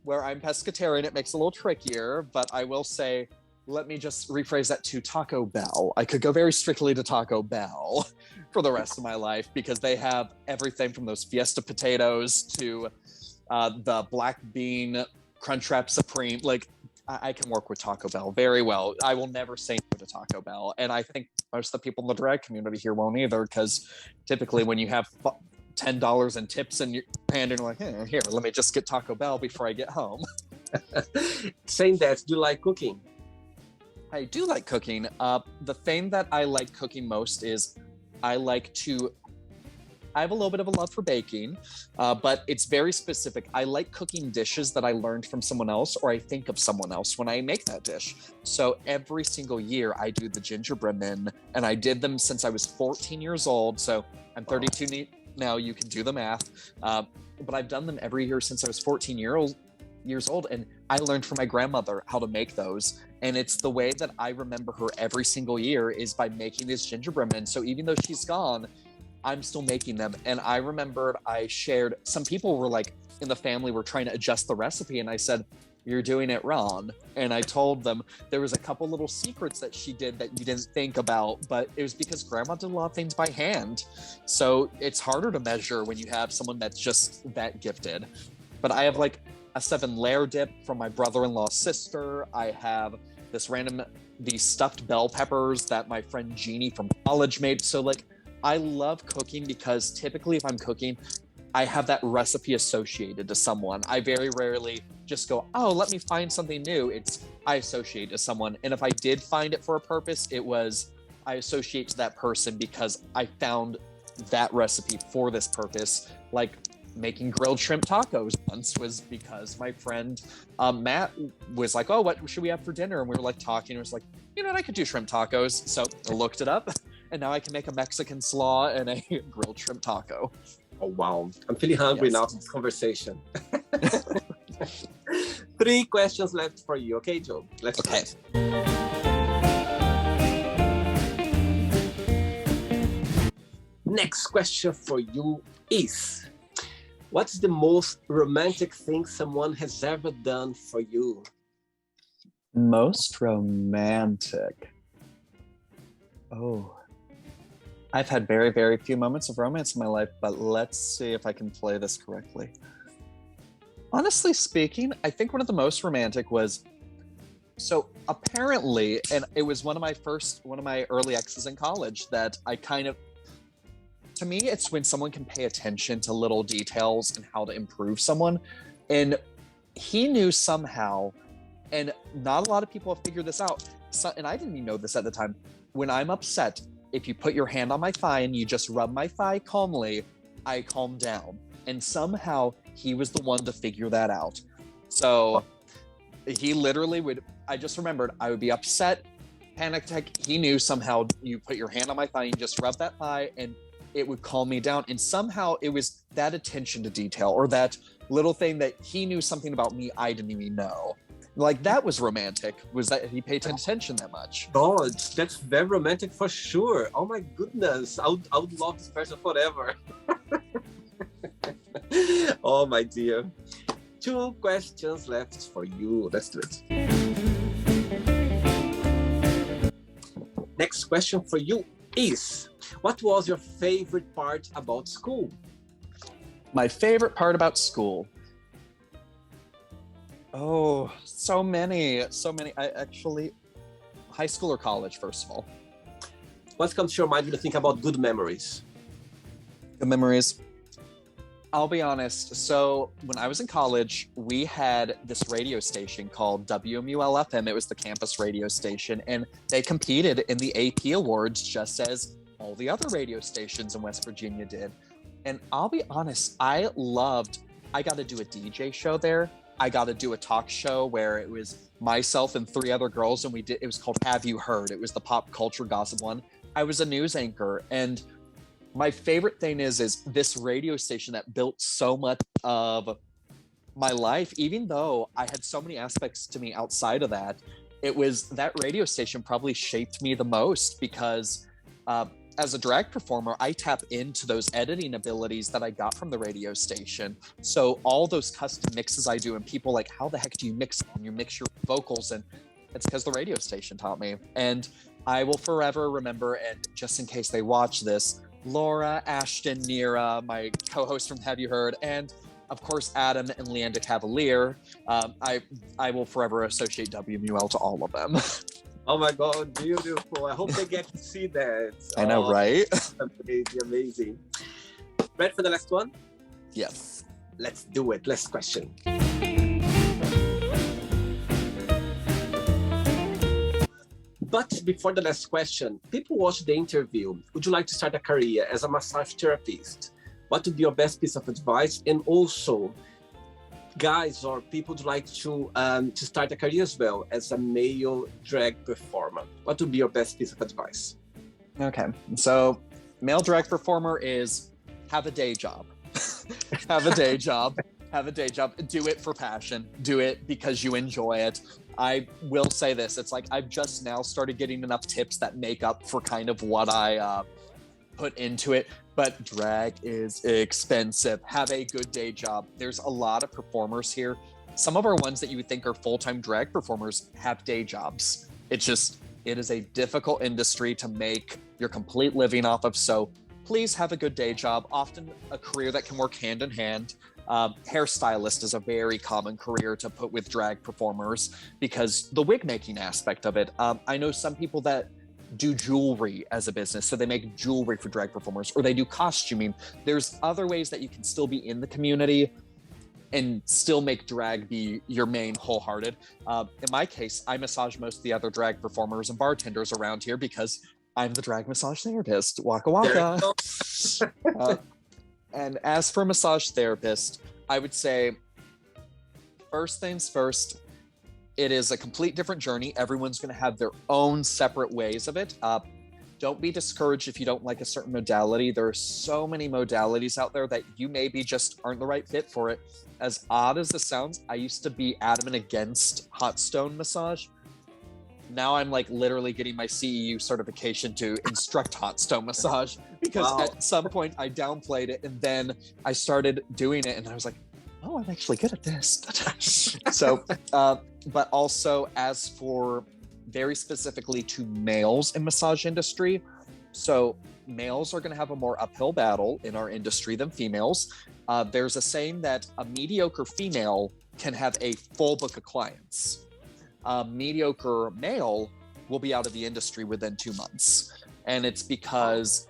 Speaker 2: where I'm pescatarian, it makes it a little trickier, but I will say, let me just rephrase that to Taco Bell. I could go very strictly to Taco Bell for the rest of my life, because they have everything from those Fiesta potatoes to the black bean Crunchwrap Supreme. Like, I can work with Taco Bell very well. I will never say no to Taco Bell. And I think most of the people in the drag community here won't either, because typically when you have $10 in tips in your hand and you're like, hey, here, let me just get Taco Bell before I get home.
Speaker 1: Saying that, do you like cooking?
Speaker 2: I do like cooking. The thing that I like cooking most is I have a little bit of a love for baking, but it's very specific. I like cooking dishes that I learned from someone else, or I think of someone else when I make that dish. So every single year I do the gingerbread men, and I did them since I was 14 years old. So I'm 32 now, you can do the math. But I've done them every year since I was 14 years old, and I learned from my grandmother how to make those. And it's the way that I remember her every single year, is by making these gingerbread men. So even though she's gone, I'm still making them. And I remembered I shared, some people were like, in the family were trying to adjust the recipe, and I said, you're doing it wrong. And I told them there was a couple little secrets that she did that you didn't think about, but it was because grandma did a lot of things by hand. So it's harder to measure when you have someone that's just that gifted. But I have like a 7-layer dip from my brother-in-law's sister. I have these stuffed bell peppers that my friend Jeannie from college made. So like, I love cooking because typically if I'm cooking, I have that recipe associated to someone. I very rarely just go, oh, let me find something new. I associate to someone. And if I did find it for a purpose, it was I associate to that person because I found that recipe for this purpose. Like making grilled shrimp tacos once was because my friend Matt was like, oh, what should we have for dinner? And we were like talking, and it was like, you know what, I could do shrimp tacos. So I looked it up, and now I can make a Mexican slaw and a grilled shrimp taco.
Speaker 1: Oh, wow. I'm feeling hungry now after this conversation. 3 questions left for you. Okay, Joe? Let's start. Next question for you is, what's the most romantic thing someone has ever done for you?
Speaker 2: Most romantic. Oh, I've had very, very few moments of romance in my life, but let's see if I can play this correctly. Honestly speaking, I think one of the most romantic was, so apparently, and it was one of my early exes in college that I kind of, to me, it's when someone can pay attention to little details and how to improve someone. And he knew somehow, and not a lot of people have figured this out, and I didn't even know this at the time, when I'm upset, if you put your hand on my thigh and you just rub my thigh calmly, I calm down. And somehow he was the one to figure that out. So he literally would, I just remembered, I would be upset, panic attack. He knew somehow you put your hand on my thigh and just rub that thigh and it would calm me down. And somehow it was that attention to detail or that little thing that he knew something about me I didn't even know. Like, that was romantic, was that he paid attention that much.
Speaker 1: God, that's very romantic for sure. Oh my goodness. I would love this person forever. Oh my dear. 2 questions left for you. Let's do it. Next question for you is, what was your favorite part about school?
Speaker 2: My favorite part about school. Oh, so many. I actually, high school or college, first of all?
Speaker 1: What comes to your mind when you think about good memories?
Speaker 2: Good memories. I'll be honest. So when I was in college, we had this radio station called WMUL-FM. It was the campus radio station, and they competed in the AP Awards just as all the other radio stations in West Virginia did. And I'll be honest, I got to do a DJ show there. I got to do a talk show where it was myself and 3 other girls, and it was called Have You Heard? It was the pop culture gossip one. I was a news anchor, and my favorite thing is this radio station that built so much of my life, even though I had so many aspects to me outside of that, it was that radio station probably shaped me the most because as a drag performer, I tap into those editing abilities that I got from the radio station. So all those custom mixes I do, and people like, how the heck do you mix them? You mix your vocals, and it's because the radio station taught me. And I will forever remember, and just in case they watch this, Laura, Ashton, Nira, my co-host from Have You Heard, and of course Adam and Leanda Cavalier. I will forever associate WMUL to all of them.
Speaker 1: Oh my God, beautiful. I hope they get to see that.
Speaker 2: I know, right?
Speaker 1: Amazing. Ready for the last one?
Speaker 2: Yes.
Speaker 1: Let's do it. Last question. But before the last question, people watch the interview. Would you like to start a career as a massage therapist? What would be your best piece of advice? And also, guys or people would like to start a career as well as a male drag performer. What would be your best piece of advice?
Speaker 2: Okay, so male drag performer is have a day job. Have a day job. Do it for passion. Do it because you enjoy it. I will say this, it's like I've just now started getting enough tips that make up for kind of what I put into it, but drag is expensive. Have a good day job. There's a lot of performers here. Some of our ones that you would think are full-time drag performers have day jobs. It is a difficult industry to make your complete living off of, so please have a good day job, often a career that can work hand in hand. Hairstylist is a very common career to put with drag performers because the wig making aspect of it. I know some people that do jewelry as a business, so they make jewelry for drag performers, or they do costuming. There's other ways that you can still be in the community and still make drag be your main wholehearted. In my case, I massage most of the other drag performers and bartenders around here because I'm the drag massage therapist. Waka
Speaker 1: There you
Speaker 2: waka.
Speaker 1: go.
Speaker 2: And as for massage therapist, I would say first things first, it is a complete different journey. Everyone's going to have their own separate ways of it. Don't be discouraged if you don't like a certain modality. There are so many modalities out there that you maybe just aren't the right fit for it. As odd as this sounds, I used to be adamant against hot stone massage. Now I'm like literally getting my CEU certification to instruct hot stone massage because at some point I downplayed it and then I started doing it and I was like, oh, I'm actually good at this. So, but also as for very specifically to males in massage industry, so males are going to have a more uphill battle in our industry than females. There's a saying that a mediocre female can have a full book of clients. A mediocre male will be out of the industry within 2 months. And it's because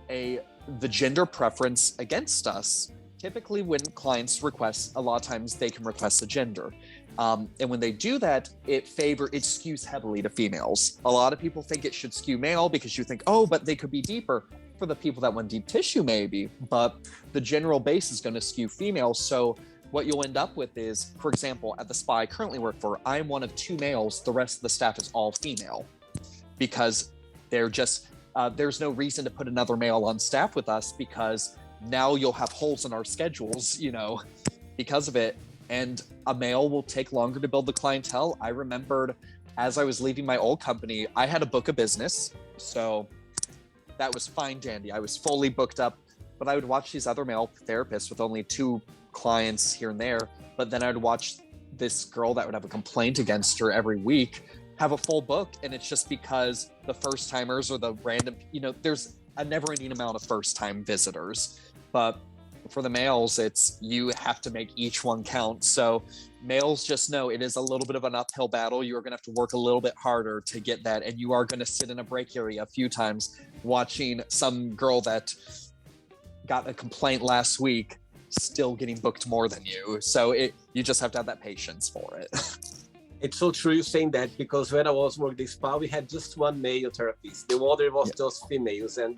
Speaker 2: the gender preference against us, typically when clients request, a lot of times they can request a gender. And when they do that, it skews heavily to females. A lot of people think it should skew male because you think, oh, but they could be deeper. For the people that want deep tissue, maybe, but the general base is going to skew female. So what you'll end up with is, for example, at the spa I currently work for, I'm one of 2 males. The rest of the staff is all female because they're just, there's no reason to put another male on staff with us because now you'll have holes in our schedules, because of it. And a male will take longer to build the clientele. I remembered as I was leaving my old company, I had a book of business. So that was fine dandy. I was fully booked up, but I would watch these other male therapists with only 2 clients here and there. But then I'd watch this girl that would have a complaint against her every week have a full book. And it's just because the first timers or the random, there's a never ending amount of first time visitors. But for the males, it's you have to make each one count. So males just know it is a little bit of an uphill battle. You're going to have to work a little bit harder to get that. And you are going to sit in a break area a few times watching some girl that got a complaint last week still getting booked more than you. So you just have to have that patience for it.
Speaker 1: It's so true you're saying that because when I was working the spa, we had just 1 male therapist. The other was just females. And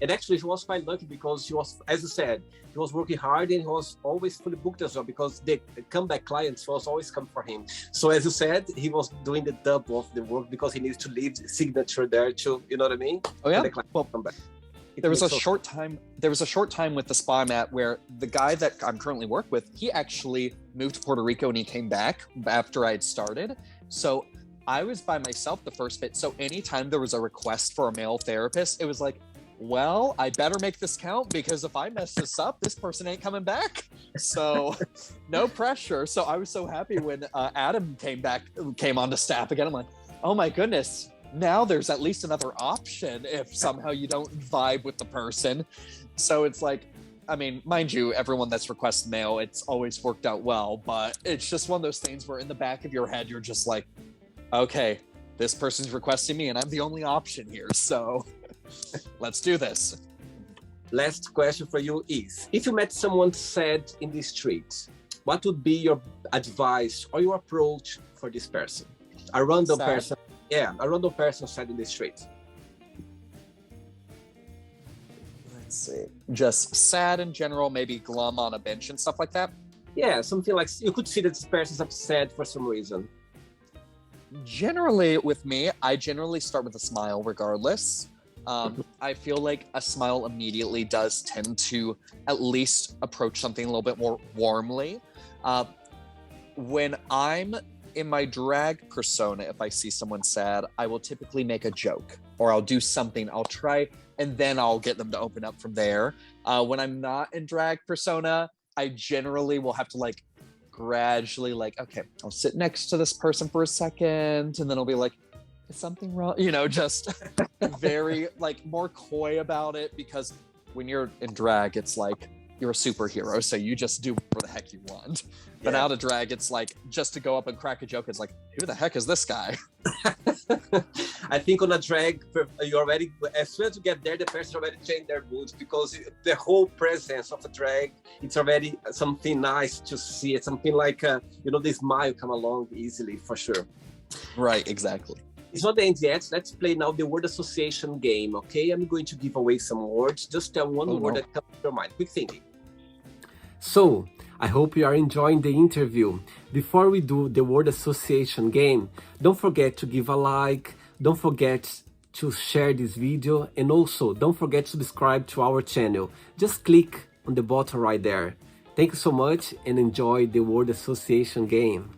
Speaker 1: and actually she was quite lucky because she was, as you said, he was working hard and he was always fully booked as well because the comeback clients was always come for him. So as you said, he was doing the double of the work because he needs to leave the signature there to, you know what I mean?
Speaker 2: Oh yeah.
Speaker 1: The client come back.
Speaker 2: There was a short time with the spa I'm at where the guy that I'm currently work with, he actually moved to Puerto Rico and he came back after I had started. So I was by myself the first bit. So anytime there was a request for a male therapist, it was like, well, I better make this count because if I mess this up, this person ain't coming back. So no pressure. So I was so happy when Adam came onto staff again. I'm like, oh my goodness. Now there's at least another option if somehow you don't vibe with the person. So it's like, I mean, mind you, everyone that's requested male, it's always worked out well, but it's just one of those things where in the back of your head, you're just like, okay, this person's requesting me and I'm the only option here. So let's do this.
Speaker 1: Last question for you is, if you met someone sad in the street, what would be your advice or your approach for this person? A random person. Yeah, a random person sad in the street.
Speaker 2: Let's see. Just sad in general, maybe glum on a bench and stuff like that?
Speaker 1: Yeah, something like you could see that this person's upset for some reason.
Speaker 2: Generally, with me, I generally start with a smile regardless. I feel like a smile immediately does tend to at least approach something a little bit more warmly. When I'm in my drag persona, if I see someone sad, I will typically make a joke or I'll do something. I'll try and then I'll get them to open up from there. When I'm not in drag persona, I generally will have to like gradually okay, I'll sit next to this person for a second and then I'll be like, is something wrong? Just very more coy about it because when you're in drag, it's like you're a superhero, so you just do whatever the heck you want. But out of drag, it's like just to go up and crack a joke. It's like, who the heck is this guy?
Speaker 1: I think on a drag, you already, as soon as you get there, the person already changed their moods because the whole presence of a drag, it's already something nice to see. It's something like, the smile come along easily for sure.
Speaker 2: Right, exactly.
Speaker 1: It's not the end yet. Let's play now the word association game, okay? I'm going to give away some words. Just tell one word that comes to your mind. Quick thinking.
Speaker 3: So, I hope you are enjoying the interview. Before we do the word association game, don't forget to give a like, don't forget to share this video, and also don't forget to subscribe to our channel. Just click on the button right there. Thank you so much and enjoy the word association game.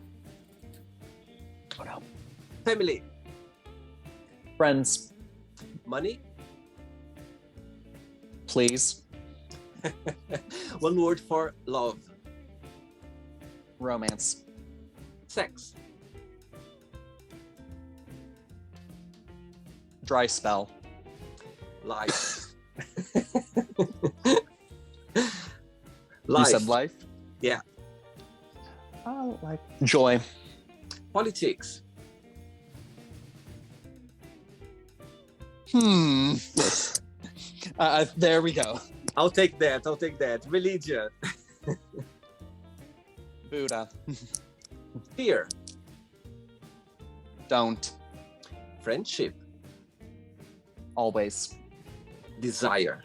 Speaker 1: Family.
Speaker 2: Friends.
Speaker 1: Money.
Speaker 2: Please.
Speaker 1: One word for love.
Speaker 2: Romance.
Speaker 1: Sex.
Speaker 2: Dry spell.
Speaker 1: Life.
Speaker 2: You said life?
Speaker 1: Yeah.
Speaker 2: Life. Joy.
Speaker 1: Politics.
Speaker 2: There we go.
Speaker 1: I'll take that. Religion.
Speaker 2: Buddha.
Speaker 1: Fear.
Speaker 2: Don't.
Speaker 1: Friendship.
Speaker 2: Always.
Speaker 1: Desire.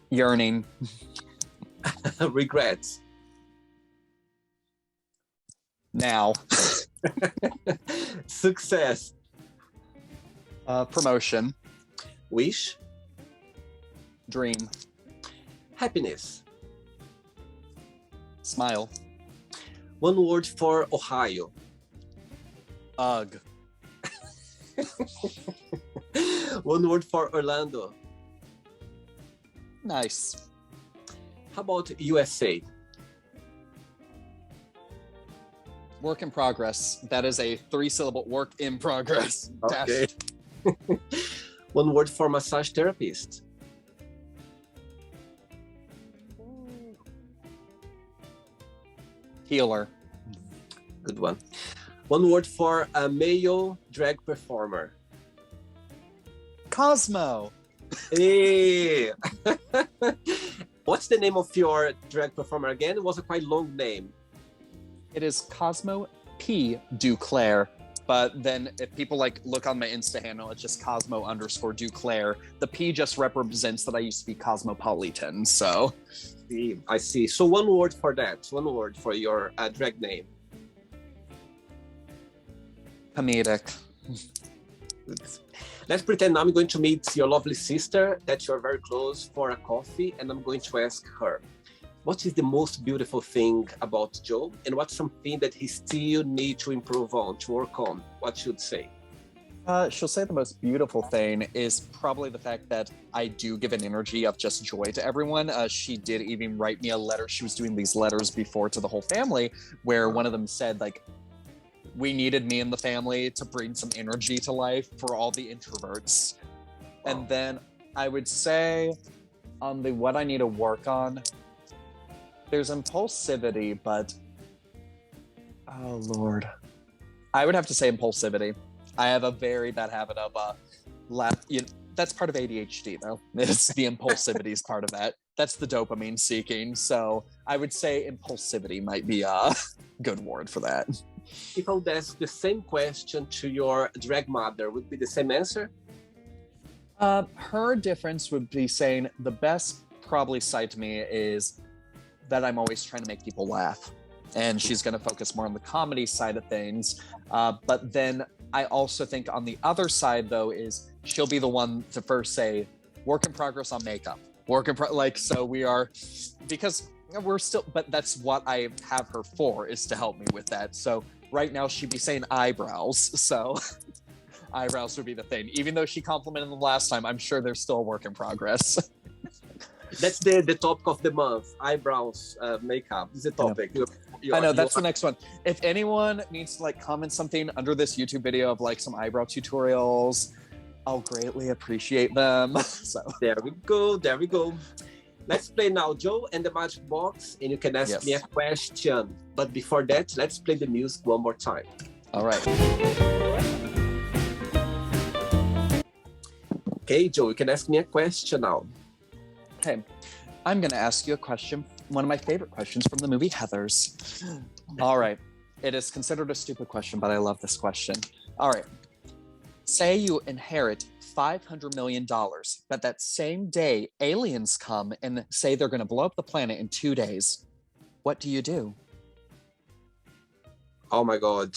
Speaker 2: Yearning.
Speaker 1: Regrets.
Speaker 2: Now.
Speaker 1: Success.
Speaker 2: Promotion.
Speaker 1: Wish.
Speaker 2: Dream.
Speaker 1: Happiness.
Speaker 2: Smile.
Speaker 1: One word for Ohio.
Speaker 2: Ugh.
Speaker 1: One word for Orlando.
Speaker 2: Nice.
Speaker 1: How about USA?
Speaker 2: Work in progress. That is a 3-syllable work in progress.
Speaker 1: Okay. One word for massage therapist.
Speaker 2: Healer.
Speaker 1: Good one. One word for a male drag performer.
Speaker 2: Cosmo.
Speaker 1: Hey! What's the name of your drag performer again? It was a quite long name.
Speaker 2: It is Cosmo P. Duclair. But then if people look on my Insta handle, it's just Cosmo_Duclair. The P just represents that I used to be cosmopolitan. So
Speaker 1: I see. So one word for that. One word for your drag name.
Speaker 2: comedic.
Speaker 1: Let's pretend I'm going to meet your lovely sister that you're very close for a coffee, and I'm going to ask her, what is the most beautiful thing about Joe, and what's something that he still needs to improve on, to work on? What should say?
Speaker 2: She'll say the most beautiful thing is probably the fact that I do give an energy of just joy to everyone. She did even write me a letter. She was doing these letters before to the whole family, where one of them said, like, we needed me in the family to bring some energy to life for all the introverts. Wow. And then I would say on the what I need to work on, there's impulsivity, but oh Lord, I would have to say impulsivity. I have a very bad habit of that's part of ADHD though. It's the impulsivity is part of that. That's the dopamine seeking. So I would say impulsivity might be a good word for that.
Speaker 1: If I would ask the same question to your drag mother, would be the same answer?
Speaker 2: Her difference would be saying the best probably side to me is that I'm always trying to make people laugh. And she's going to focus more on the comedy side of things. But then I also think on the other side, though, is she'll be the one to first say, work in progress on makeup. So we are, because we're still, but that's what I have her for, is to help me with that. So right now she'd be saying eyebrows. So eyebrows would be the thing. Even though she complimented them last time, I'm sure they're still a work in progress.
Speaker 1: That's the topic of the month, eyebrows, makeup. This is the topic.
Speaker 2: I know, that's the next one. If anyone needs to comment something under this YouTube video of some eyebrow tutorials, I'll greatly appreciate them. So
Speaker 1: there we go. Let's play now, Joe and the Magic Box, and you can ask me a question. But before that, let's play the music one more time.
Speaker 2: All right.
Speaker 1: Okay, Joe, you can ask me a question now.
Speaker 2: Okay, I'm going to ask you a question. one of my favorite questions from the movie Heathers. All right. It is considered a stupid question, but I love this question. All right. Say you inherit $500 million, but that same day aliens come and say they're going to blow up the planet in 2 days. What do you do?
Speaker 1: Oh my God.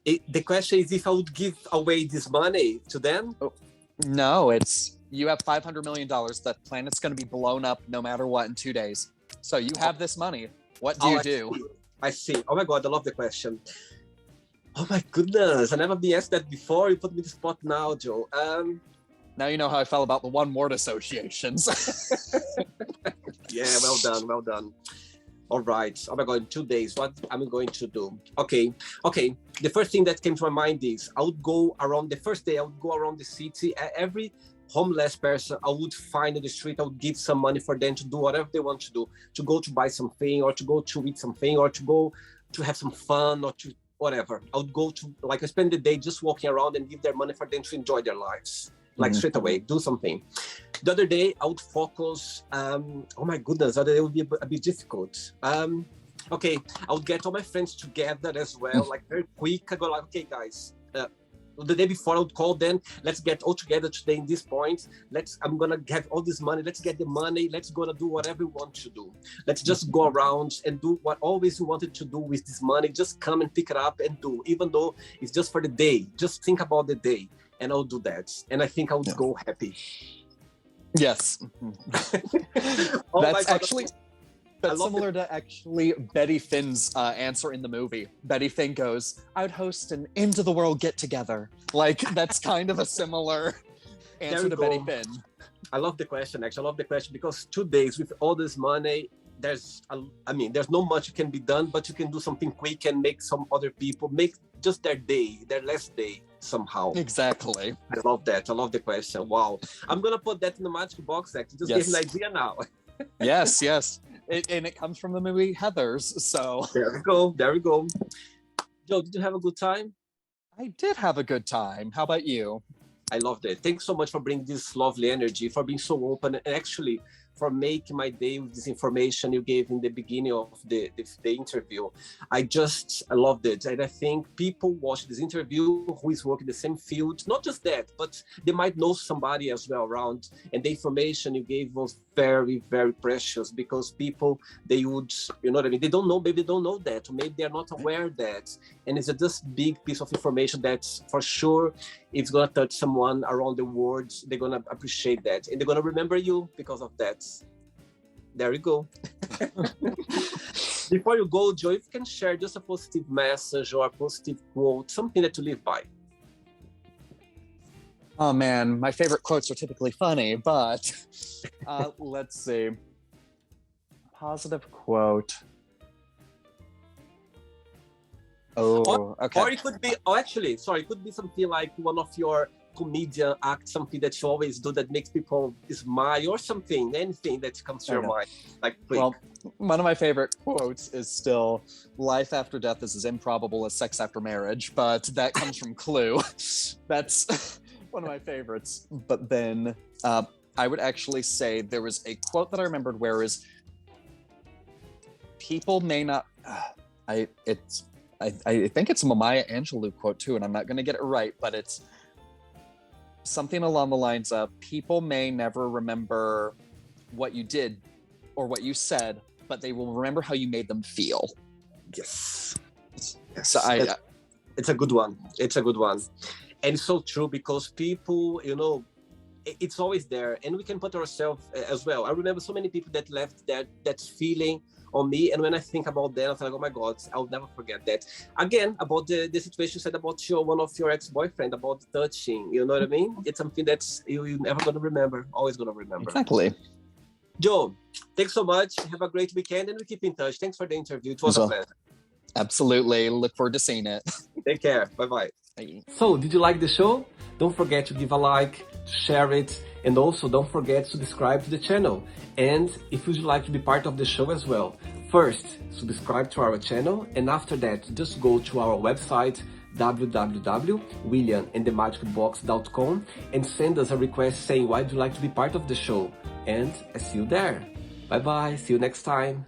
Speaker 1: The question is if I would give away this money to them?
Speaker 2: Oh, no, it's you have $500 million. The planet's going to be blown up no matter what in 2 days. So you have this money. What do you do?
Speaker 1: I see. Oh my God, I love the question. Oh my goodness, I never been asked that before. You put me in the spot now, Joe.
Speaker 2: Now you know how I felt about the one word associations.
Speaker 1: Yeah, well done, well done. All right. Oh my God, in 2 days, what am I going to do? Okay. The first thing that came to my mind is I would go around the first day, I would go around the city. Every homeless person I would find in the street, I would give some money for them to do whatever they want to do, to go to buy something or to go to eat something or to go to have some fun or to whatever. I would go to, like, I spend the day just walking around and give their money for them to enjoy their lives. Like straight away, do something. The other day, I would focus, oh my goodness, the other day would be a bit difficult. Okay, I would get all my friends together as well, like very quick. I go like, okay, guys, the day before I would call them, let's get all together today in this point. I'm gonna get all this money, let's get the money, let's gonna do whatever we want to do. Let's just go around and do what always we wanted to do with this money, just come and pick it up and do, even though it's just for the day, just think about the day. And I'll do that. And I think I would go happy.
Speaker 2: Yes.
Speaker 1: Oh
Speaker 2: That's actually that's similar to actually Betty Finn's answer in the movie. Betty Finn goes, I would host an Into the World get together. Like, that's kind of a similar answer to Betty Finn.
Speaker 1: I love the question, actually. I love the question because 2 days with all this money, there's no much can be done, but you can do something quick and make some other people make just their day, their last day somehow.
Speaker 2: Exactly.
Speaker 1: I love that. I love the question. Wow. I'm going to put that in the magic box, actually. Just give me an idea now.
Speaker 2: Yes. And it comes from the movie Heathers, so.
Speaker 1: There we go. Joe, did you have a good time?
Speaker 2: I did have a good time. How about you?
Speaker 1: I loved it. Thanks so much for bringing this lovely energy, for being so open, and actually for making my day with this information you gave in the beginning of the interview. I loved it. And I think people watch this interview who is working the same field, not just that, but they might know somebody as well around. And the information you gave was very, very precious because people, they would, you know what I mean? They don't know, maybe they don't know that, or maybe they're not aware that. And it's a just big piece of information that for sure, it's gonna touch someone around the world. They're gonna appreciate that. And they're gonna remember you because of that. There you go. Before you go, Joe, if you can share just a positive message or a positive quote, something that you live by.
Speaker 2: Oh man, my favorite quotes are typically funny, but let's see. Positive quote. Oh, okay.
Speaker 1: Or it could be, it could be something like one of your comedian act, something that you always do that makes people smile or something, anything that comes to your mind. Like, quick.
Speaker 2: Well, one of my favorite quotes is still, life after death is as improbable as sex after marriage, but that comes from Clue. That's one of my favorites. But then I would actually say there was a quote that I remembered where is, people may not, I think it's a Maya Angelou quote too, and I'm not going to get it right, but it's something along the lines of, people may never remember what you did or what you said, but they will remember how you made them feel.
Speaker 1: Yes.
Speaker 2: So
Speaker 1: it's a good one. It's a good one. And it's so true because people, you know, it's always there and we can put ourselves as well. I remember so many people that left that feeling on me, and when I think about that, I was like, oh my God, I'll never forget that. Again, about the situation you said about one of your ex-boyfriend, about touching, you know what I mean? It's something that's you're never gonna remember, always gonna remember.
Speaker 2: Exactly.
Speaker 1: Joe, thanks so much. Have a great weekend and we keep in touch. Thanks for the interview. It was a pleasure.
Speaker 2: Absolutely. Look forward to seeing it.
Speaker 1: Take care. Bye-bye.
Speaker 3: So, did you like the show? Don't forget to give a like, to share it, and also don't forget to subscribe to the channel. And if you'd like to be part of the show as well, first, subscribe to our channel, and after that, just go to our website, www.williamandthemagicbox.com, and send us a request saying why you'd like to be part of the show. And I see you there. Bye bye. See you next time.